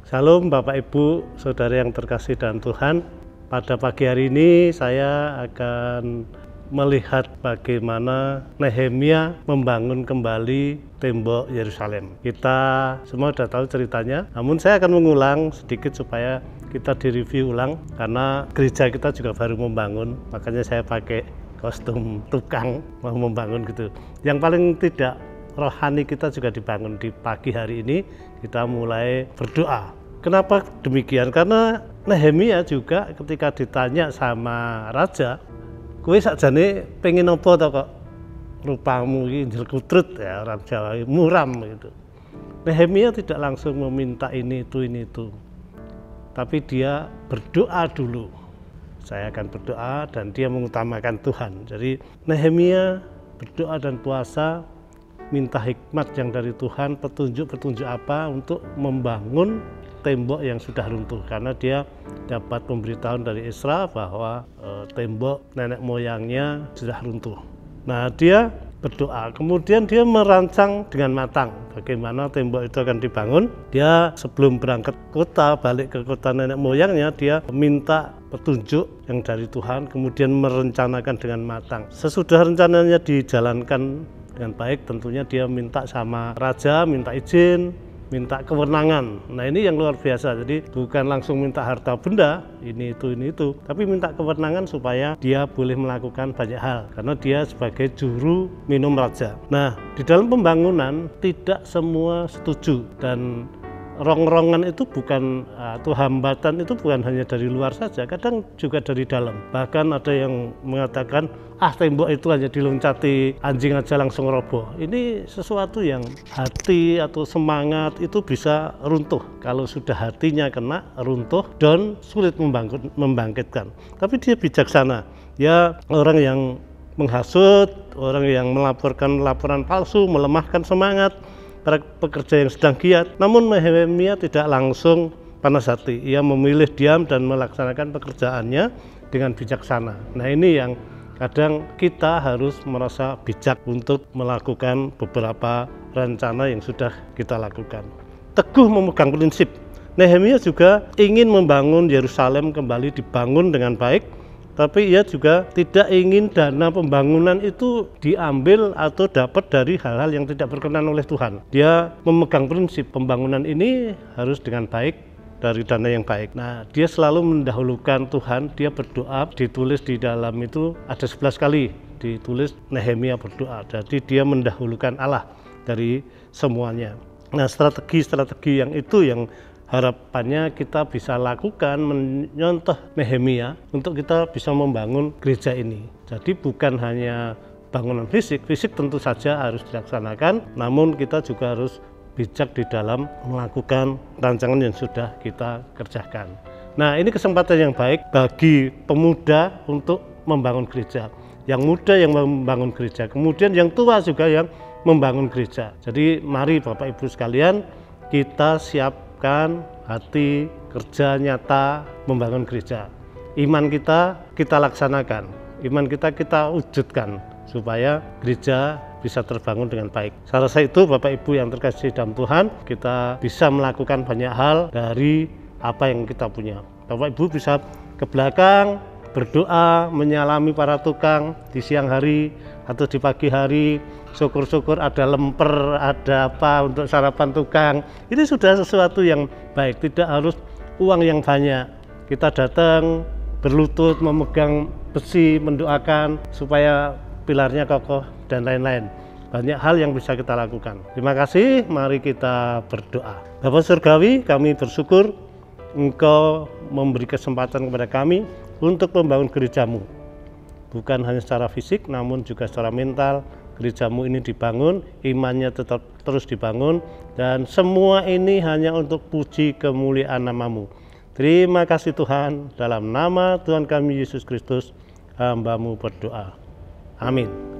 Shalom Bapak Ibu, Saudara yang terkasih dalam Tuhan. Pada pagi hari ini saya akan melihat bagaimana Nehemia membangun kembali tembok Yerusalem. Kita semua sudah tahu ceritanya, namun saya akan mengulang sedikit supaya kita direview ulang, karena gereja kita juga baru membangun, makanya saya pakai kostum tukang mau membangun gitu. Yang paling tidak rohani kita juga dibangun di pagi hari ini. Kita mulai berdoa. Kenapa demikian? Karena Nehemia juga ketika ditanya sama raja, kowe sakjane pengen apa to kok rupamu iki njel kutrut, ya orang Jawa muram gitu. Nehemia tidak langsung meminta ini itu, tapi dia berdoa dulu. Saya akan berdoa dan dia mengutamakan Tuhan. Jadi Nehemia berdoa dan puasa, minta hikmat yang dari Tuhan, petunjuk apa untuk membangun tembok yang sudah runtuh, karena dia dapat pemberitahuan dari Ezra bahwa tembok nenek moyangnya sudah runtuh. Nah, dia berdoa, kemudian dia merancang dengan matang bagaimana tembok itu akan dibangun. Dia sebelum berangkat kota, balik ke kota nenek moyangnya, dia minta petunjuk yang dari Tuhan, kemudian merencanakan dengan matang. Sesudah rencananya dijalankan dengan baik, tentunya dia minta sama raja, minta izin, minta kewenangan. Nah, ini yang luar biasa. Jadi bukan langsung minta harta benda, ini itu, tapi minta kewenangan supaya dia boleh melakukan banyak hal, karena dia sebagai juru minum raja. Nah, di dalam pembangunan tidak semua setuju, dan rongrongan itu bukan atau hambatan itu bukan hanya dari luar saja, kadang juga dari dalam. Bahkan ada yang mengatakan, tembok itu hanya diloncati anjing aja langsung roboh. Ini sesuatu yang hati atau semangat itu bisa runtuh. Kalau sudah hatinya kena, runtuh dan sulit membangkitkan. Tapi dia bijaksana. Ya, orang yang menghasut, orang yang melaporkan laporan palsu, melemahkan semangat para pekerja yang sedang giat. Namun Nehemia tidak langsung panas hati. Ia memilih diam dan melaksanakan pekerjaannya dengan bijaksana. Nah, ini yang kadang kita harus merasa bijak untuk melakukan beberapa rencana yang sudah kita lakukan. Teguh memegang prinsip. Nehemia juga ingin membangun Yerusalem kembali dibangun dengan baik, tapi ia juga tidak ingin dana pembangunan itu diambil atau dapat dari hal-hal yang tidak berkenan oleh Tuhan. Dia memegang prinsip pembangunan ini harus dengan baik, dari dana yang baik. Nah, dia selalu mendahulukan Tuhan. Dia berdoa, ditulis di dalam itu ada 11 kali ditulis Nehemia berdoa. Jadi dia mendahulukan Allah dari semuanya. Nah, strategi yang itu yang harapannya kita bisa lakukan, menyontoh Nehemia untuk kita bisa membangun gereja ini. Jadi bukan hanya bangunan fisik tentu saja harus dilaksanakan, namun kita juga harus bijak di dalam melakukan rancangan yang sudah kita kerjakan. Nah, ini kesempatan yang baik bagi pemuda untuk membangun gereja. Yang muda yang membangun gereja, kemudian yang tua juga yang membangun gereja. Jadi mari Bapak Ibu sekalian, kita siapkan hati kerja nyata membangun gereja. Iman kita laksanakan, iman kita wujudkan supaya gereja bisa terbangun dengan baik. Saya rasa itu Bapak Ibu yang terkasih dalam Tuhan, kita bisa melakukan banyak hal dari apa yang kita punya. Bapak Ibu bisa ke belakang berdoa, menyalami para tukang di siang hari atau di pagi hari. Syukur-syukur ada lemper, ada apa untuk sarapan tukang. Ini sudah sesuatu yang baik, tidak harus uang yang banyak. Kita datang berlutut, memegang besi, mendoakan supaya pilarnya kokoh dan lain-lain. Banyak hal yang bisa kita lakukan. Terima kasih, mari kita berdoa. Bapa Surgawi, kami bersyukur Engkau memberi kesempatan kepada kami untuk membangun gereja-Mu. Bukan hanya secara fisik, namun juga secara mental. Gereja-Mu ini dibangun, imannya tetap terus dibangun, dan semua ini hanya untuk puji kemuliaan nama-Mu. Terima kasih Tuhan, dalam nama Tuhan kami Yesus Kristus, hamba-Mu berdoa. Amin.